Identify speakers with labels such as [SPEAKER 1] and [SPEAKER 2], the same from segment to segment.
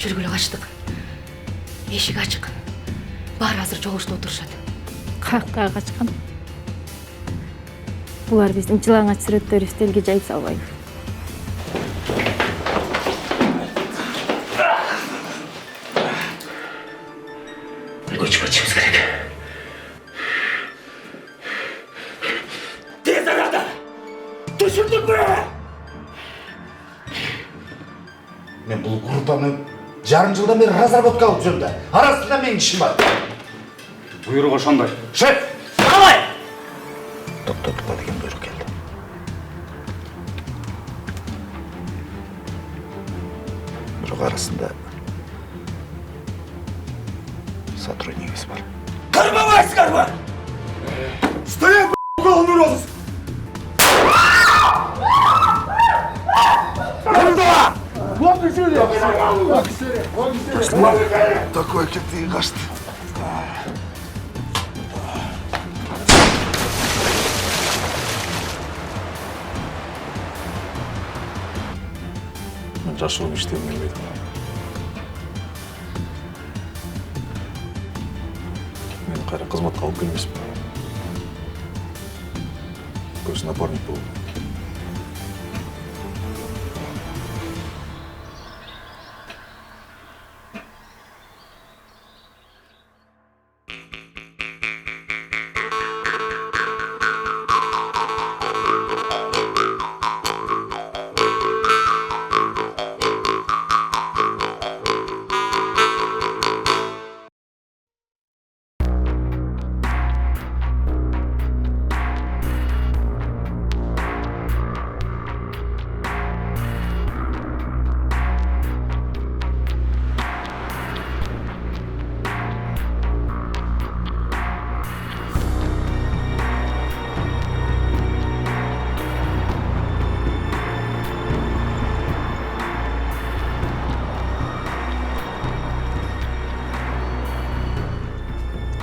[SPEAKER 1] Жүргүлө качтык. Эшик ачык. Баары азыр жогушту отурушат.
[SPEAKER 2] Каяка качкан? Булар биздин жылаңач сүрөттөрүбүздү элге жайып салбайбы?
[SPEAKER 1] Көчүп кетишибиз керек. Тез арада түшүндүкпү?
[SPEAKER 3] Мен бұл группаны жарым жылдан бері разработка алып жүрмін да. Арасында менің ішім бар.
[SPEAKER 4] Бұйрық ошондой.
[SPEAKER 3] Шеф!
[SPEAKER 1] Қалай?
[SPEAKER 3] Тоқтатуға деген бұйрық келді. Бұйрық арасында сотруднигimiz бар.
[SPEAKER 1] Кырмабайсыңар ба?
[SPEAKER 4] Стоять, уголовный розыск!
[SPEAKER 3] Такой кетті қашты.
[SPEAKER 4] Жашылым іштегім келмейді. Мен қайра қызметқа алып келмеспін. Көз напарник болу.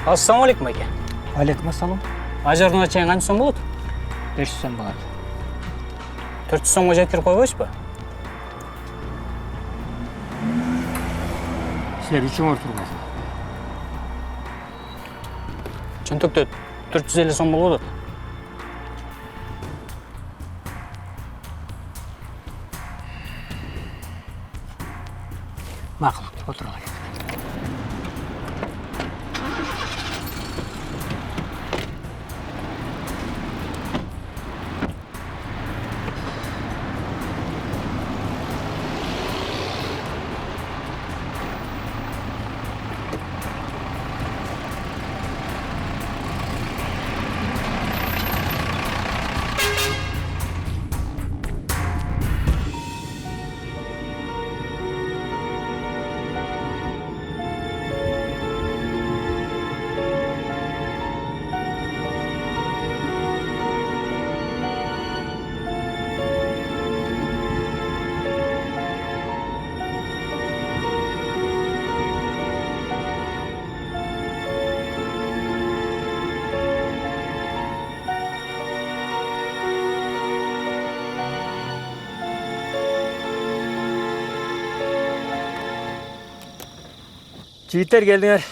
[SPEAKER 5] Ассалаумалейкум, аке.
[SPEAKER 6] Алейкум ассалам.
[SPEAKER 5] Ажарына чейин канча сом болот?
[SPEAKER 6] 500 сом болот.
[SPEAKER 5] 400 сомго жеткирип койбойсузбу?
[SPEAKER 6] Силер үчүңөр тургайсың.
[SPEAKER 5] Чөнтөктө 450 сом болот.
[SPEAKER 6] Макул, отургай. Жігіттер келдіңер.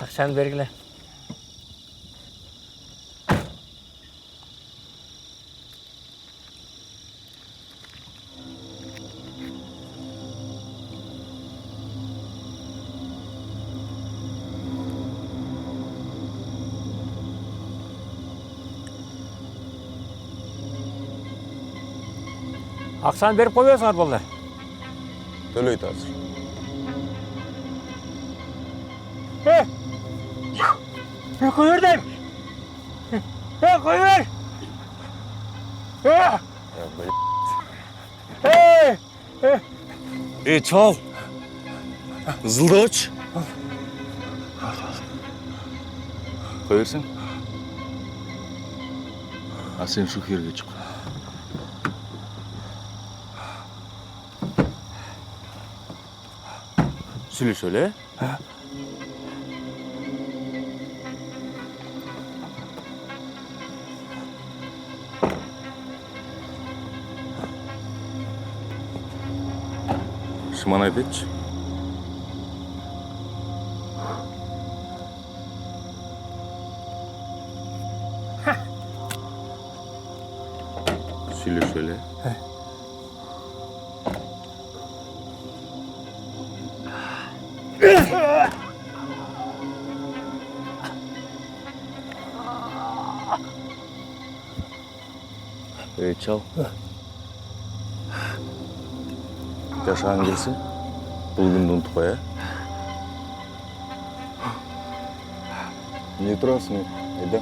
[SPEAKER 6] Ақшаны бергіле. Ақшаны беріп қойбайсыңар болды.
[SPEAKER 4] Төлөйт азыр.
[SPEAKER 6] Koyur deyim. Koyur.
[SPEAKER 4] Çal. Hızlı uç. Koyursun. Ha sen şu yerge çık. Söyle şöyle. Шыман айтайыншы. сүйлөшү эле. Эй, чал. Жашагың келсин, бул күндү унутпай, эмне турасың, айда.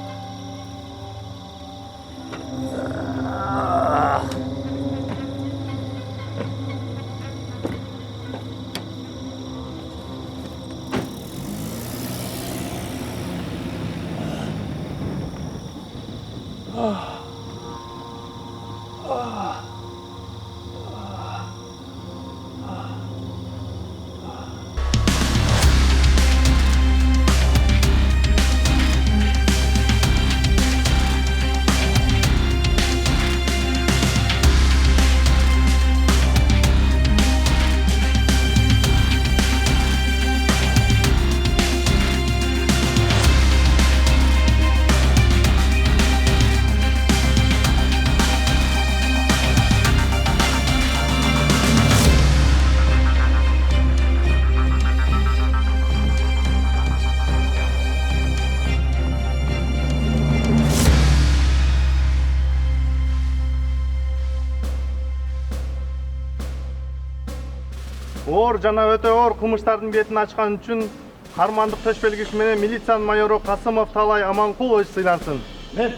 [SPEAKER 7] Оор жана өтө оор кылмыштардын бетин ачкан үчүн кармандык төш белгиси менен милициянын майору Касымов Талай Аманкулович сыйлансын.
[SPEAKER 3] Мен.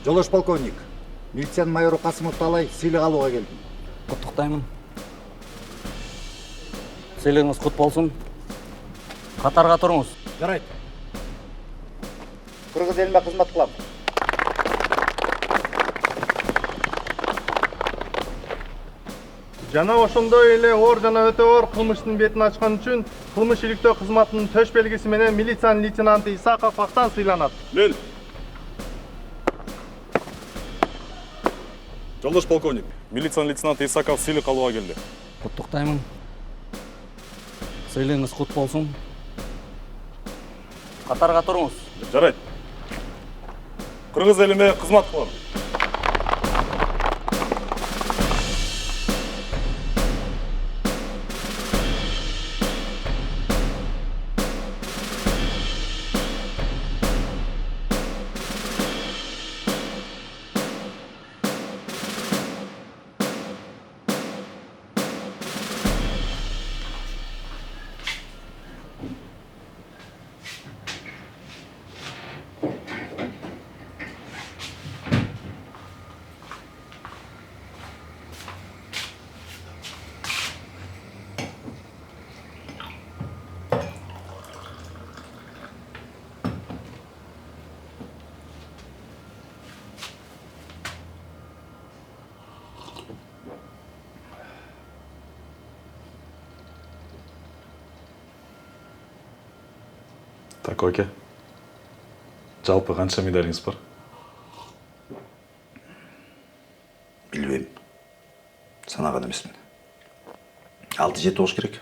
[SPEAKER 3] Жолош полковник. Милициянын майору Касымов Талай сыйлык алууга келдим.
[SPEAKER 5] Куттуктаймын. Сыйлыгыңыз кут болсун. Катарга туруңуз.
[SPEAKER 3] Жарайт. Кыргыз элине кызмат кылам.
[SPEAKER 7] Жана ошондой эле оор жана өтө оор кылмыштын бетин ачкан үчүн кылмыш иликтөө кызматынын төш белгиси менен милициянын лейтенанты Исаков Актан сыйланат.
[SPEAKER 8] Мен. Жолдош полковник, милициянын лейтенанты Исаков сыйлык алууга келди.
[SPEAKER 5] Куттуктаймын. Сыйлыгыңыз кут болсун. Катарга туруңуз.
[SPEAKER 8] Жарайт. Кыргыз элине кызмат кылам. Так, оке. Жалпы канча медалиңиз бар?
[SPEAKER 3] Билбейм. Санаган эмесмин. 6-7 болуш керек.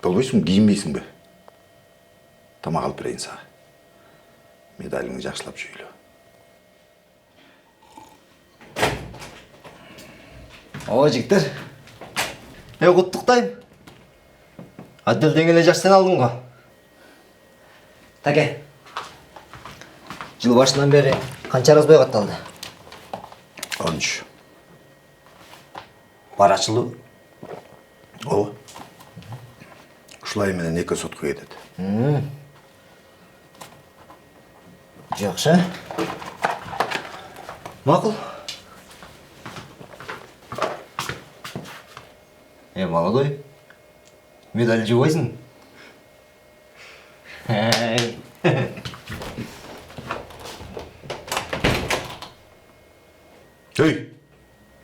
[SPEAKER 3] Болбойсуң, кийинбейсиңби? Тамак алып берейин сага. Медалиңди жакшылап жуйлу.
[SPEAKER 9] Ооба жигиттер. Куттуктайм. Адделден эле жаштан алдың го. Таке. Жыл башынан бери канча разбой катталды?
[SPEAKER 3] 13.
[SPEAKER 9] Барачылуу.
[SPEAKER 3] Ооба. Ушулай менен 2 сотко кетет.
[SPEAKER 9] Жакшы. Макул. Молодой. Медаль жубойсуң?
[SPEAKER 3] Эй,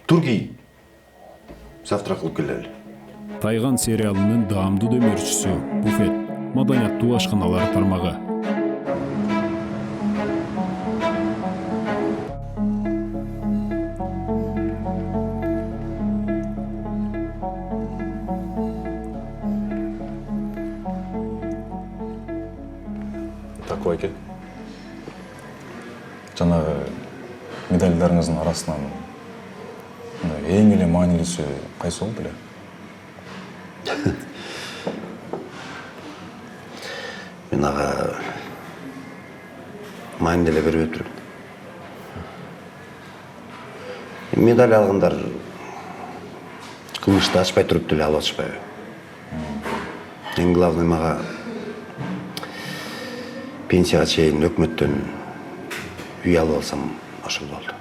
[SPEAKER 3] тур кийин. Завтра кылып келели.
[SPEAKER 10] Тайган сериалынын даамдуу дөмөрчүсү Буфет, маданияттуу ашканалар тармагы.
[SPEAKER 8] Такой.
[SPEAKER 4] эке. Жанагы медальдарыңыздын арасынан эң эле маанилүүсү кайсы болду эле?
[SPEAKER 3] Мен ага маани деле бербей турмун. Медаль алгандар кылмышты ачпай туруп деле алып атышпайбы? Эң главный мага пенсияга чейин өкмөттөн үй алып алсам ошол болду.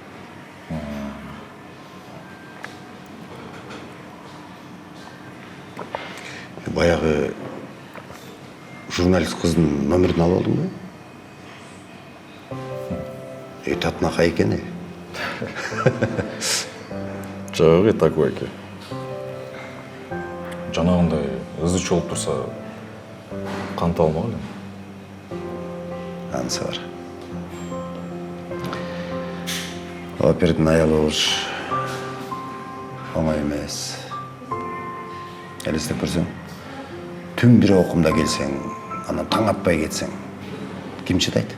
[SPEAKER 3] Баягы журналист кыздын номерин алып алдың ба? Татынакай экен.
[SPEAKER 4] Жагы такой эке. Жанагындай ызычы болуп турса, канта алмак элем.
[SPEAKER 3] Анысы бар. Опердин аялы болуш оңой эмес. Элестеп көрсөң, түн бири окумда келсең, анан таң атпай кетсең, ким чыдайт?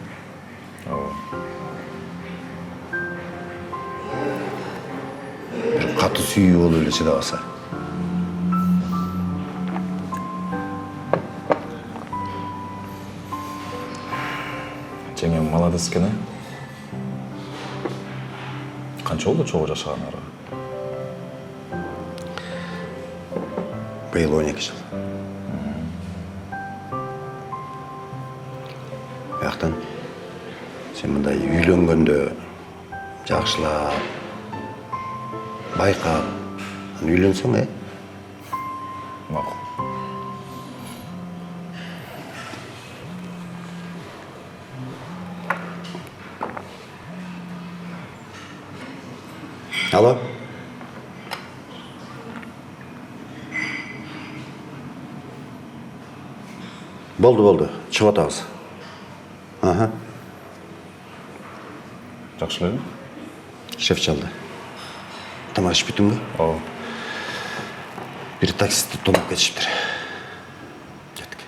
[SPEAKER 3] Бир катуу сүйүү болуп эле чыдабаса.
[SPEAKER 4] Жеңем молодец экен, э? Канча болду чогуу жашаганыңарга?
[SPEAKER 3] Быйыл 12 жыл. Бияктан сен мындай үйлөнгөндө жакшылап, байкап, үйлөнсөң,
[SPEAKER 4] Макул.
[SPEAKER 3] Алло? Болду, чыгып атабыз. Ага.
[SPEAKER 4] Жакшы элеби?
[SPEAKER 3] Шеф чалды. Тамак ичип бүттүңбү?
[SPEAKER 4] Ооба.
[SPEAKER 3] Бир таксистти тонуп кетишиптир. Кеттик.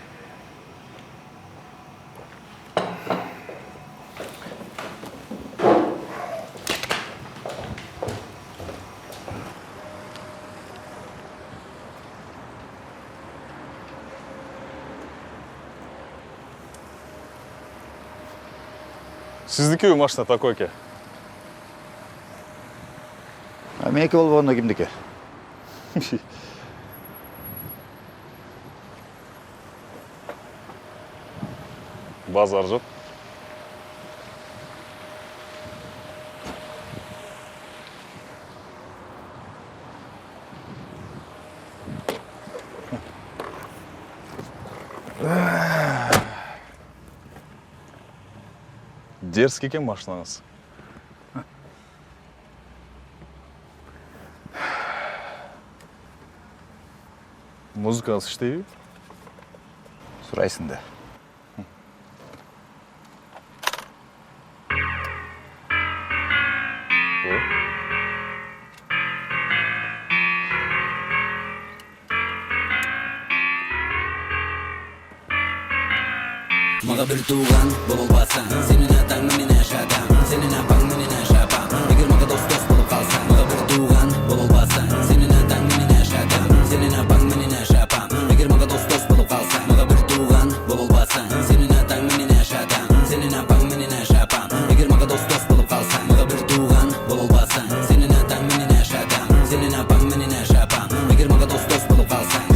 [SPEAKER 8] Сиздики машина такой эке.
[SPEAKER 3] Меники болбогондо кимдики?
[SPEAKER 8] Базар жок. Дерзкий экен машинаңыз. Музыкаңыз иштейби?
[SPEAKER 3] Сурайсың да.
[SPEAKER 11] Мага бир тууган болбасаң, сенин атаң менен жашатам, сенин апаң менен жашапам. Эгер мага дос болуп калсаң, мага бир тууган болбасаң, сенин атаң менен жашатам, сенин апаң менен жашапам. Эгер мага дос болуп калсаң, мага бир тууган болбасаң, сенин атаң менен жашатам, сенин апаң менен жашапам. Эгер мага дос болуп калсаң, мага бир тууган болбасаң, сенин атаң менен жашатам, сенин апаң менен жашапам. Эгер мага дос болуп калсаң.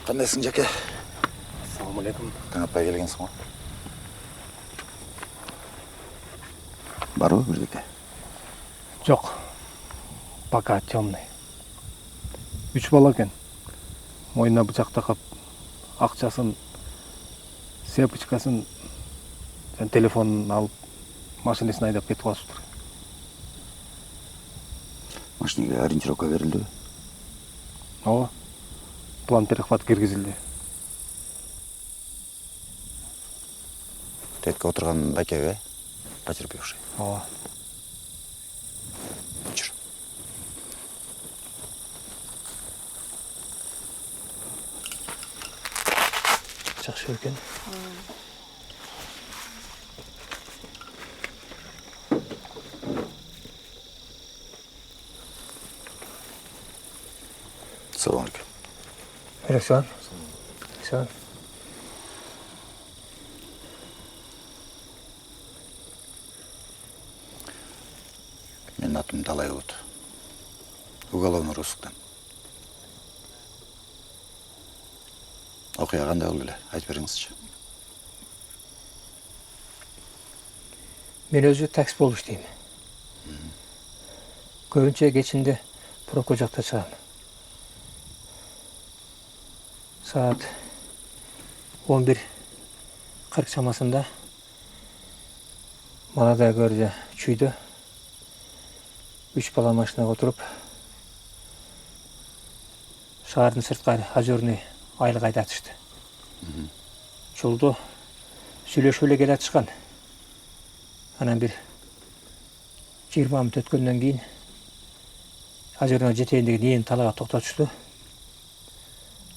[SPEAKER 3] Кандайсың, жаке?
[SPEAKER 6] Ассаламу алейкум.
[SPEAKER 3] Таң атпай келгенсиң го. Барбы бирдеке?
[SPEAKER 6] Жок. Пока темный. 3 бала экен. Мойнуна бычак такап, акчасын, сепочкасын, телефонун алып, машинесин айдап кетип калышыптыр.
[SPEAKER 3] Машинеге ориентировка берилдиби?
[SPEAKER 6] Ооба. План перехват киргизилди.
[SPEAKER 3] Тетке отурган бакеби? Потерпевший.
[SPEAKER 6] ооба.
[SPEAKER 3] Жүр.
[SPEAKER 6] Жакшы экен.
[SPEAKER 3] Салам алейкум.
[SPEAKER 6] Александр. Александр.
[SPEAKER 3] Менің атым Далай болот. Уголовный розысктан. Окуя кандай болду эле? Айтып бериңизчи.
[SPEAKER 6] Мен өзү такси болуп иштейм. Көбүнчө кечинде проко жакта чыгам. Saat 11:40 çamasında Manada görce çüydü. 3 bala maşinaga oturup şaардын сырткары озерный айылга айдатышты. Жолдо сүйлөшүп эле келатышкан. Анан бир 20 мүнөт өткөндөн кийин озерный жетегиндеги ээн талаага токтотушту.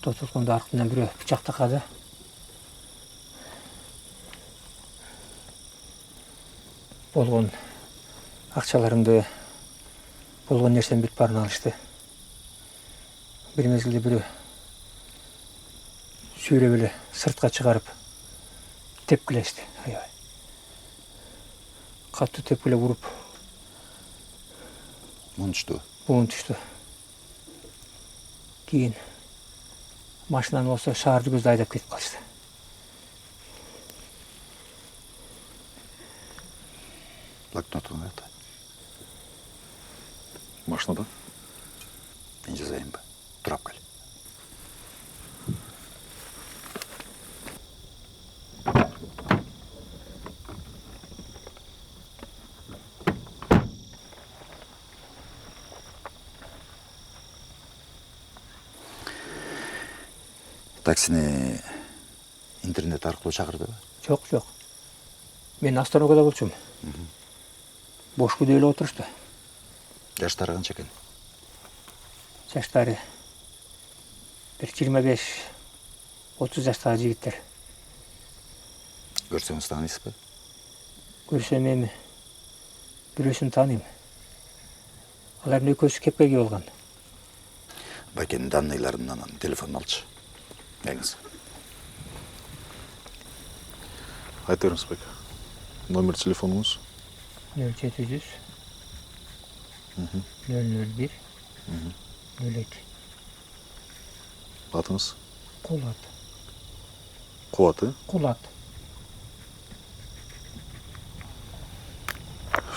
[SPEAKER 6] Токтоткондо аркынан бирөө бычак такады. Болгон акчаларымды, болгон нерсем бүт баарын алышты. Бир мезгилде бирөө сүйрөп эле сыртка чыгарып тепкилешти. Аябай. Катуу тепкилеп уруп
[SPEAKER 3] Мун түштү.
[SPEAKER 6] Кийин машинаны болсо шаарды көздө айдап кетип калышты.
[SPEAKER 3] Блокнотун кайда?
[SPEAKER 4] Машинада?
[SPEAKER 3] Мен жазайынбы? Турап кел. Таксини интернет аркылуу чакырдыбы?
[SPEAKER 6] Жок. Мен остановкада болчумун. Бош күдө эле отурушту.
[SPEAKER 3] Жаштары канча экен?
[SPEAKER 6] Жаштары бир 25-30 жаштагы жигиттер.
[SPEAKER 3] Көрсөңүз тааныйсызбы?
[SPEAKER 6] Көрсөм эми бирөөсүн тааныйм. Алардын экөөсү кепкеге болгон.
[SPEAKER 3] Байкенин данныйларынан телефонун алчы. Бериңиз.
[SPEAKER 4] Айтып бериңиз байке. Номер телефонуңуз?
[SPEAKER 6] 0700 001 02.
[SPEAKER 4] Атыңыз?
[SPEAKER 6] Кулат.
[SPEAKER 4] Кулаты?
[SPEAKER 6] Кулат.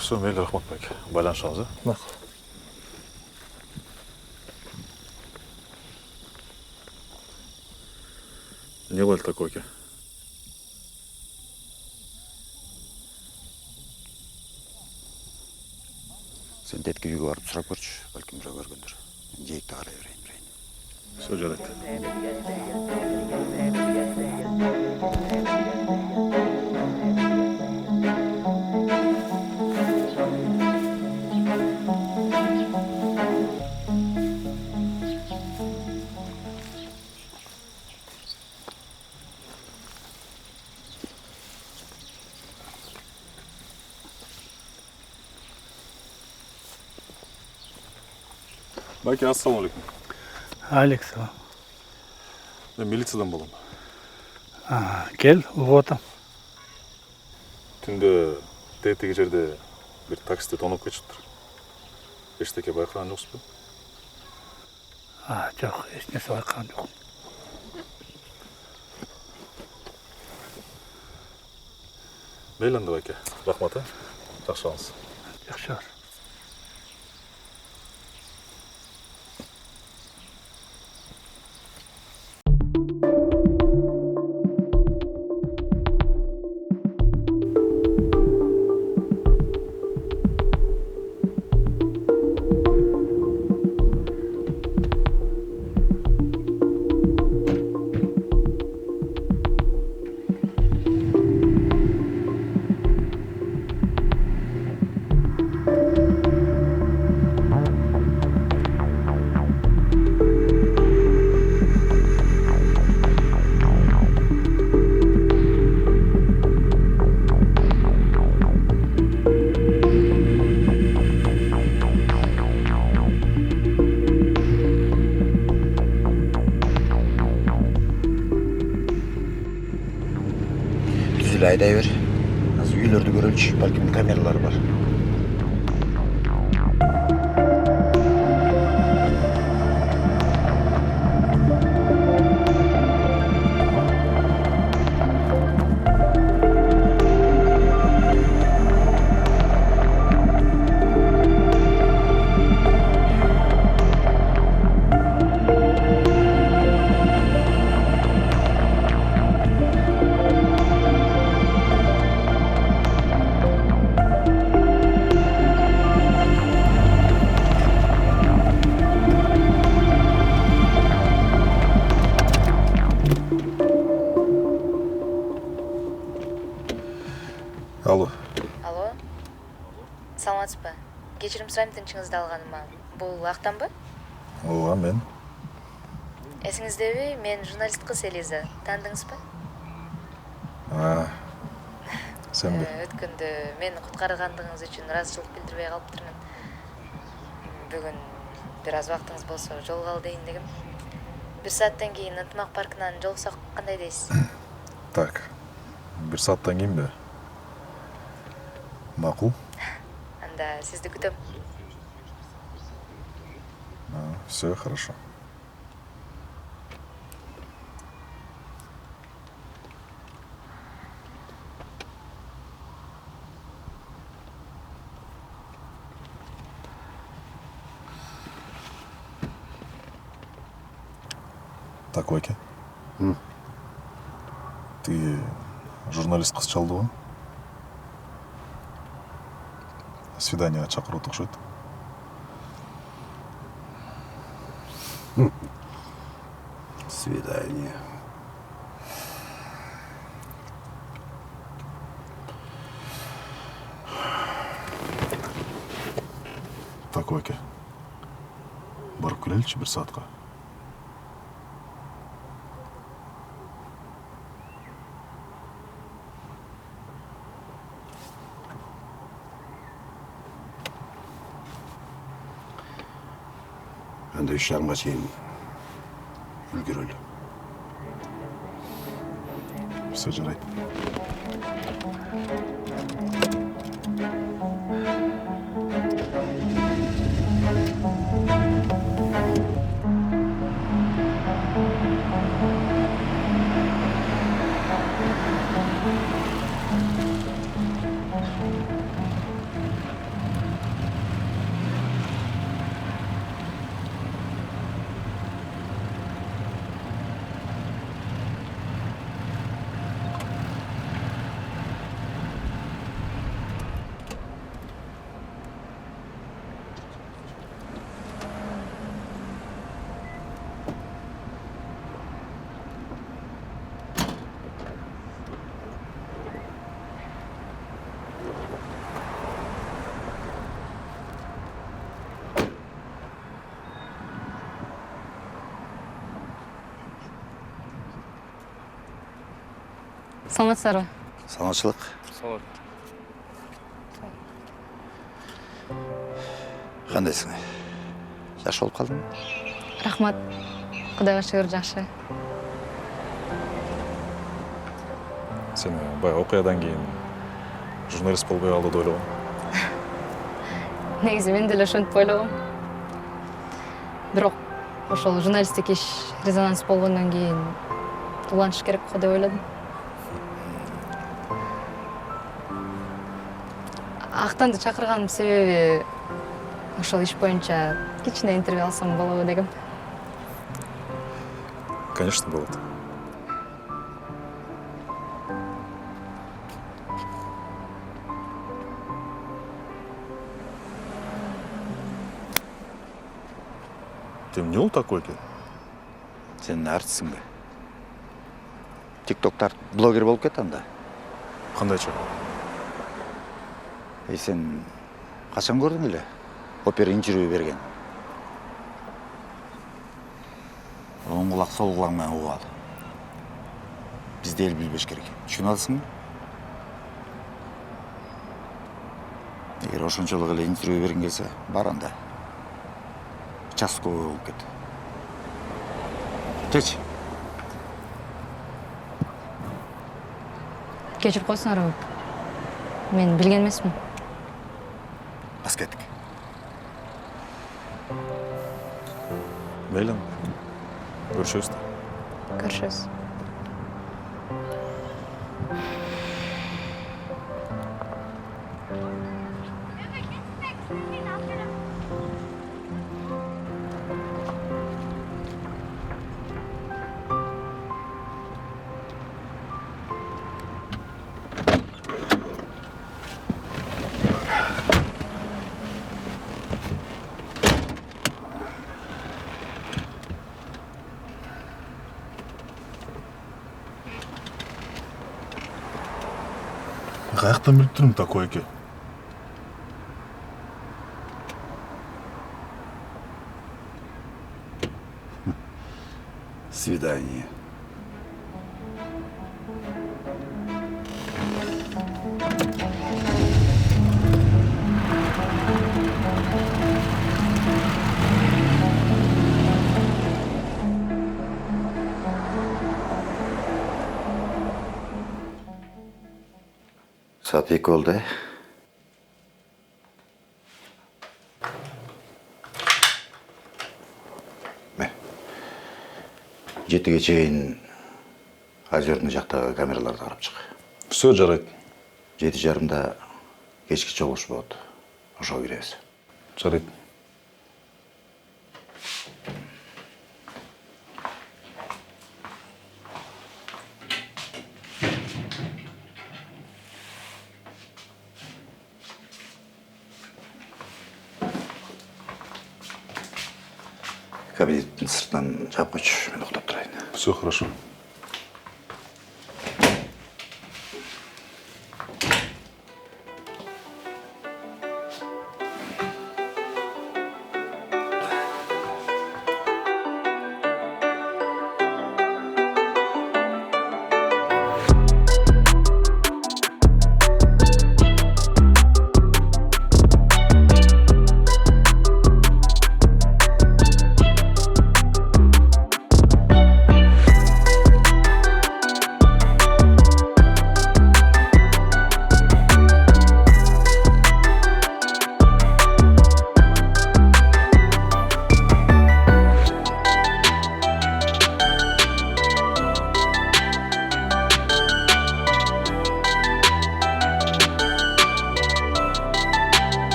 [SPEAKER 4] Все, мейлі рахмат байке. Байланышабыз, а?
[SPEAKER 6] Макул.
[SPEAKER 4] Не болды такой, ке?
[SPEAKER 3] Сен детки үйгө барып сурап көрчү, балким бирөө көргөндөр. Жейикти карай берейин.
[SPEAKER 4] Все жарайды. Байке, ассалаумалейкум.
[SPEAKER 7] Алекс.
[SPEAKER 4] Мен милициядан болом.
[SPEAKER 7] Кел, уготам.
[SPEAKER 4] Түнде тетиги жерде бир таксиде тоноп кетиптир. Эчтеке байкаган жоксузбу?
[SPEAKER 7] Жок, эч нерсе байкаган жок.
[SPEAKER 4] Мейлі анда байке. Рахмат, а? Жакшы болуңуз.
[SPEAKER 7] Жакшы бар.
[SPEAKER 3] эле айдай бер. Азыр үйлөрдү көрөлүчү, балким камералар бар.
[SPEAKER 4] Алло.
[SPEAKER 1] Алло. Саламатсызбы? Кечирим сурайм тынчыңызды алганыма. Бул Актанбы?
[SPEAKER 4] Ооба, мен.
[SPEAKER 1] Эсиңиздеби? Мен журналист кыз Элиза. Таандыңызбы?
[SPEAKER 4] Сенби?
[SPEAKER 1] Өткөндө мени куткаргандыгыңыз үчүн ыраазычылык билдирбей калыптырмын. Бүгүн бир аз убактыңыз болсо жолугалы дейин дегем. 1 сааттан кийин Ынтымак паркынан жолуксак кандай дейсиз?
[SPEAKER 4] Так. 1 сааттан кийинби? Макул.
[SPEAKER 1] Анда сизди күтөм.
[SPEAKER 4] Все хорошо. Так, Оки. Ты журналист кыз чалды го? Свиданияга чакырып окшойт.
[SPEAKER 3] Свидание.
[SPEAKER 4] Так, Оки. Барып келеличи 1 саатка.
[SPEAKER 3] Анда 3:30 чейин үлгөрөлү.
[SPEAKER 4] Все жарайт.
[SPEAKER 1] Саламатсыздарбы?
[SPEAKER 3] Саламатчылык.
[SPEAKER 5] Салат.
[SPEAKER 3] Кандайсың? Жакшы болуп калдың?
[SPEAKER 1] Рахмат. Кудайга шүгүр жакшы.
[SPEAKER 4] Сен баягы окуядан кийин журналист болбой калды деп ойлогом.
[SPEAKER 1] Негизи мен деле ошентип ойлогом. Бирок ошол журналисттик иш резонанс болгондон кийин улантыш керек го деп ойлодум. Актанды чакырганым себеби ошол иш боюнча кичине интервью алсам болобу дегем.
[SPEAKER 4] Конечно, болот. Ты эмне болуп такой экен?
[SPEAKER 3] Сен артистсиңби? TikTok'та блогер болуп кет анда.
[SPEAKER 4] Кандайча?
[SPEAKER 3] Сен качан көрдүң эле? Опера интервью берген. Оң кулак сол кулак менен угуп ал. Бизде эл билбеш керек. Түшүнүп алсыңбы? Эгер ошончолук эле интервью берген келсе, бар анда. Участковый болуп кет. Кеч.
[SPEAKER 2] Кечирип койсуңар абы. Мен билген эмесмин.
[SPEAKER 3] Бас кеттік.
[SPEAKER 8] Мейлі, көрüşөбүз да.
[SPEAKER 1] Көрüşөбүз.
[SPEAKER 4] Каяктан билип турмун такой экен?
[SPEAKER 3] Свидание. Saat 2 oldu. Жетіге чейин Озерный жактагы камераларды карап чык.
[SPEAKER 4] Все жарайт.
[SPEAKER 3] 7:30 кечки чогулуш болот. Ошого киребиз.
[SPEAKER 4] Жарайт.
[SPEAKER 3] Кабинеттин сыртынан жаап койчу, мен уктап турайын.
[SPEAKER 4] Все хорошо.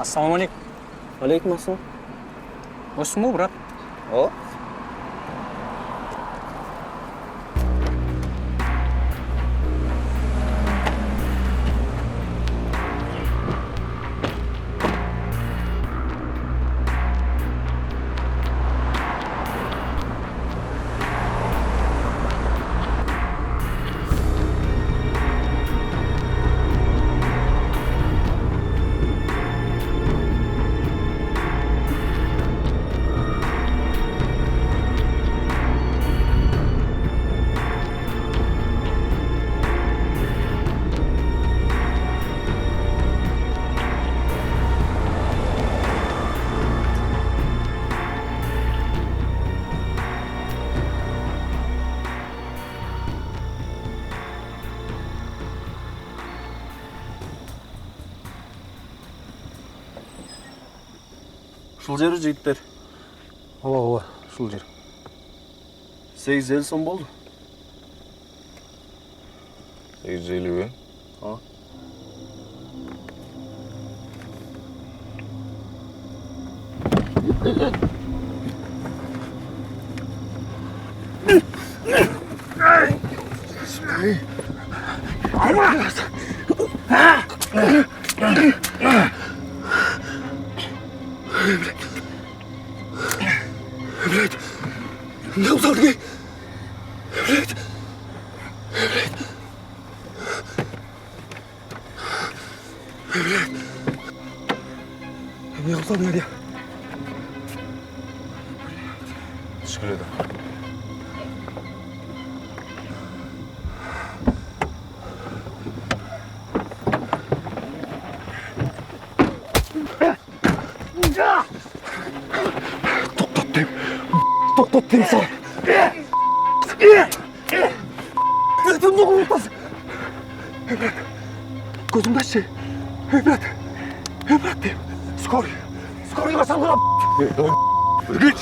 [SPEAKER 5] Ассалаумалейкум.
[SPEAKER 9] Алейкум ассалам.
[SPEAKER 5] Осың ба, брат?
[SPEAKER 9] О.
[SPEAKER 7] Ушул жери жигиттер.
[SPEAKER 6] Ооба, ушул жер.
[SPEAKER 7] 850 сом болду.
[SPEAKER 4] 850
[SPEAKER 7] Ооба.
[SPEAKER 4] Тишкиледи.
[SPEAKER 7] Токтот дейм сага. Кімді құлыптасың? Брат, көзімді ашшы. Брат дейм. Скорыйға салғыра. Үргіш.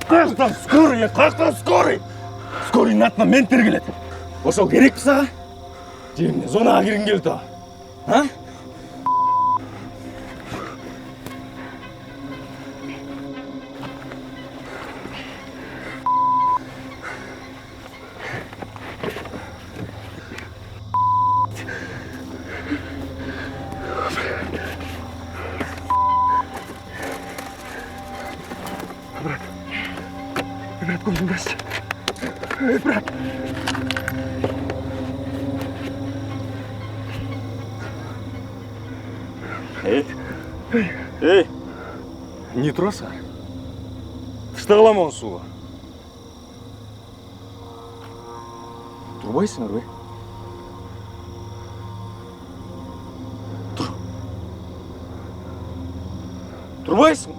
[SPEAKER 7] Қаяқтан скорый, қаяқтан скорый. Скорыйның атына мен тергеледі. Ошол керек пі саға? Жеміне зонаға кіргің келді. А? Брат, көзімді ашшы. Брат.
[SPEAKER 8] Эй, не тұрасың? Тышта қалам оны суға. Тұрбайсыңар бе? Тұрбайсың?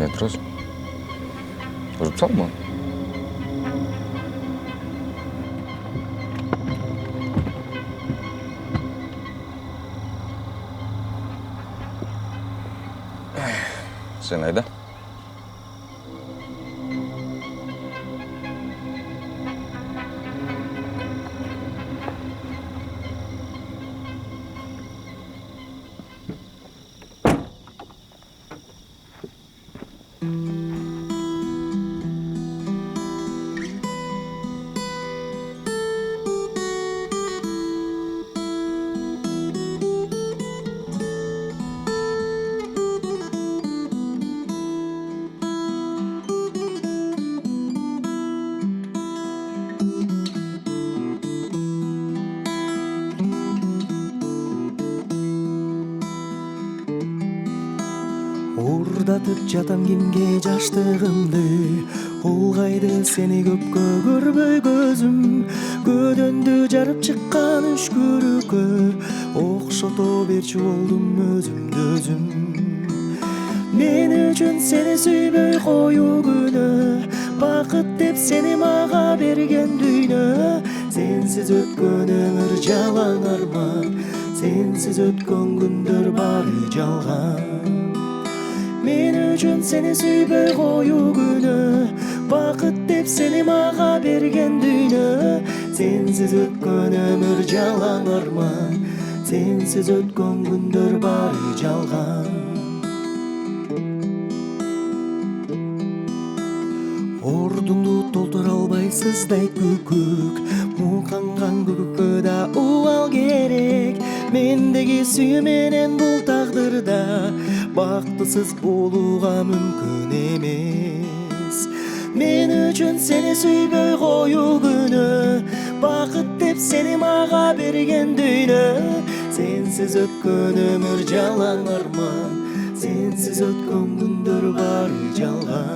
[SPEAKER 4] Не тұрасың? Ұрып салма. Сен айда.
[SPEAKER 11] Уурдатып жатам кимге жаштыгымды, улгайды сени көпкө көрбөй көзүм. Көдөндү жарып чыккан үшкүрүккө окшото берчү болдум өзүмдү өзүм. Мен үчүн сени сүйбөй коюу күнөө, бақыт деп сені маға берген дүйнө. Сенсіз өткөн өмір жалаң арман, сенсіз өткөн күндөр бары жалған. Мен үчүн сени сүйбөй коюу күнөө, бақыт деп сени мага берген дүйнө. Сенсиз өткөн өмүр жалаң арман, сенсиз өткөн күндөр бары жалган. Ордуңду толтура албайсыздай күкүк, мулканган күкүккө да убал керек. Мендеги сүйүү менен бул тагдырда бактысыз болууга мүмкүн эмес. Мен үчүн сени сүйбөй коюу күнөө, бакыт деп сени мага берген дүйнө. Сенсиз өткөн өмүр жалаң арман, сенсиз өткөн күндөр бары жалган.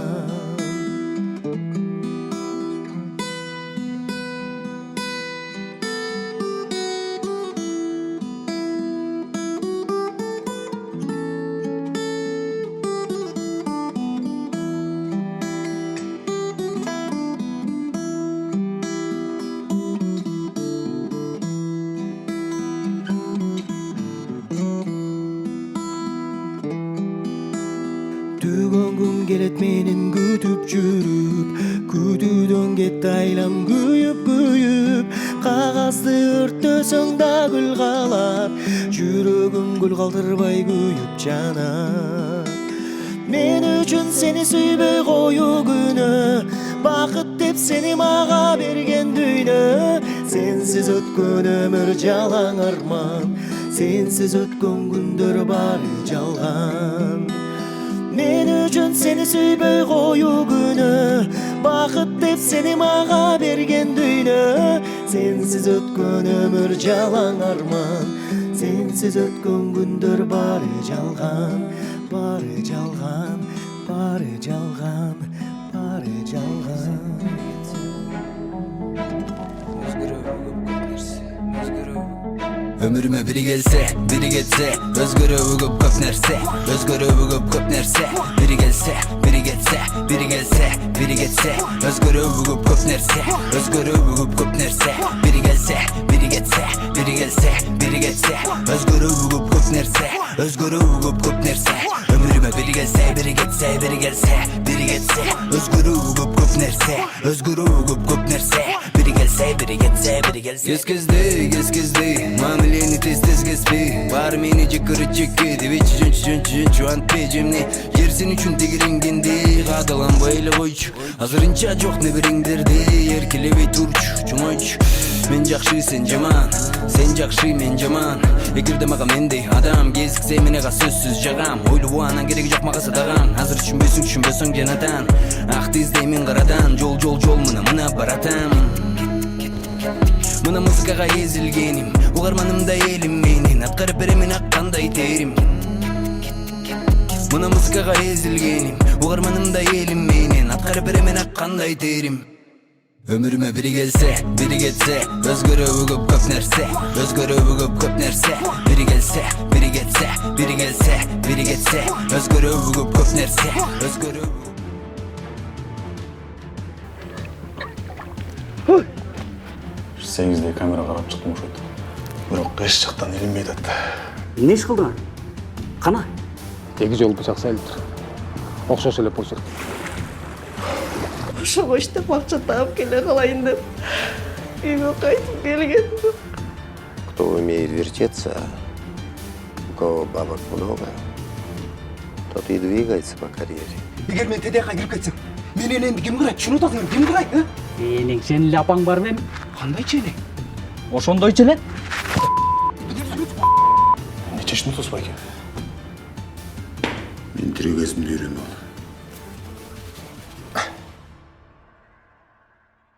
[SPEAKER 11] Түгөн күн келет менин күтүп жүрүп, күтүүдөн кетти айлам күйүп. Кагазды өрттөсөң да гүл калат, жүрөгүм гүл калтырбай күйүп жанат. Мен үчүн сени сүйбөй коюу күнөө, бакыт деп сени мага берген дүйнө. Сенсиз өткөн өмүр жалаң арман, сенсиз өткөн күндөр бары жалган. Мен үчүн сени сүйбөй коюу күнөө, бакыт деп сени мага берген дүйнө. Сенсиз өткөн өмүр жалаң арман, сенсиз өткөн күндөр бары жалган. Бары жалган, бары жалган, бары жалган. Ömürüme biri gelse, biri geçse, özgürlüğü көп нәрсе, özgürlüğü көп нәрсе. Biri gelse, biri geçse, biri gelse, biri geçse, özgürlüğü көп нәрсе, özgürlüğü көп нәрсе. Biri gelse, biri geçse, biri gelse, biri geçse, özgürlüğü көп нәрсе, özgürlüğü көп нәрсе. Ömürüme biri gelse, biri geçse, biri gelse, biri geçse, özgürlüğü көп нәрсе, özgürlüğü көп нәрсе. Biri gelse, biri geçse, biri gelse. Кескизди, мамилени тез кеспей, баары мени жеккырып жекке деп чүн чуантпей жемне. Жерсин үчүн тегиренгенде каадаланбай эле койчу. Азырынча жок небериңдерди эркелебей турчу, чумойчу. Мен жакшы, сен жаман, сен жакшы, мен жаман. Эгерде мага мендей адам кезиксе мен ага сөзсүз жагам. Ойлобу анан кереги жок мага садаган. Азыр түшүнбөсөң жанатан. Акты издеймин карадан, жол мына баратам. Мына музыкага эзилгеним, угарманымда элим менин, аткарып беремин аккандай терим. Мына музыкага эзилгеним, угарманымда элим менин, аткарып беремин аккандай терим. Ömürüme biri gelse, biri geçse, özgürlüğü көп нәрсе, özgürlüğü көп нәрсе. Biri gelse, biri geçse, biri gelse, biri geçse, özgürlüğü көп нәрсе, özgürlüğü.
[SPEAKER 4] Сеңізде камера қарап шықтым ошойды. Бирок эч жактан илинбей атты.
[SPEAKER 5] Эмне иш кылдың? Кана? Теги жол бычак салыптыр. Окшош эле почерк.
[SPEAKER 12] Ошого иштеп акча таап келе калайын деп үйгө кайтып келгем.
[SPEAKER 13] Кто умеет вертеться, у кого бабок много, тот и двигается по карьере.
[SPEAKER 14] Егер мен ТДК кирип кетсем, менен энди ким кырайт? Түшүнүп атасыңбы? Ким кырайт?
[SPEAKER 5] Энең, сенин эле апаң бар бем?
[SPEAKER 14] Кандайчы эле?
[SPEAKER 5] Ошондойчу эле.
[SPEAKER 4] Не чечтин тоспайке?
[SPEAKER 3] Мен тирүү кезимде үйрөнүп ал.